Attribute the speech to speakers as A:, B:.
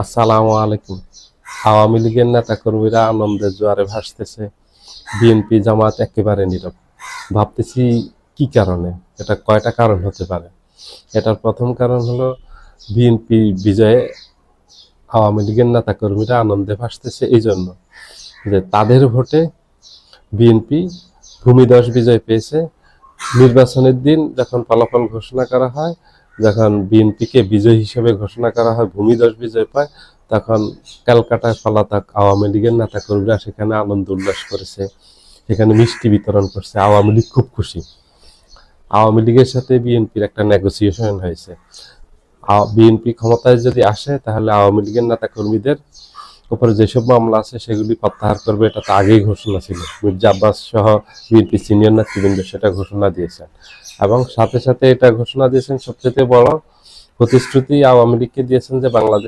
A: আসসালামু আলাইকুম। আওয়ামী লীগের নেতাকর্মীরা আনন্দের জোয়ারে ভাসতেছে, বিএনপি জামাত একেবারে নীরব। ভাবতেছি কি কারণে? এটা কয়টা কারণ হতে পারে। এটার প্রথম কারণ হলো বিএনপি বিজয়ে আওয়ামী লীগের নেতাকর্মীরা আনন্দে ভাসতেছে এই জন্য যে তাদের ভোটে বিএনপি ভূমিধস বিজয় পেয়েছে। নির্বাচনের দিন যখন ফলাফল ঘোষণা করা হয়, যখন বিএনপিকে বিজয়ী হিসেবে ঘোষণা করা হয়, ভূমিধস বিজয় পায়, তখন ক্যালকাটায় পলাতক আওয়ামী লীগের নেতাকর্মীরা সেখানে আনন্দ উল্লাস করেছে, সেখানে মিষ্টি বিতরণ করছে। আওয়ামী লীগ খুব খুশি। আওয়ামী লীগের সাথে বিএনপির একটা নেগোসিয়েশন হয়েছে। বিএনপি ক্ষমতায় যদি আসে তাহলে আওয়ামী লীগের নেতাকর্মীদের উপরে যেসব মামলা আছে সেগুলি প্রত্যাহার করবে, এটা তো আগেই ঘোষণা ছিল। মির্জা আব্বাস সহ বিএনপি সিনিয়র নেতৃবৃন্দ সেটা ঘোষণা দিয়েছেন, এবং সাথে সাথে এটা ঘোষণা দিয়েছেন সবচেয়ে বড় প্রতিশ্রুতি আওয়ামী লীগকে দিয়েছেন যে বাংলাদেশ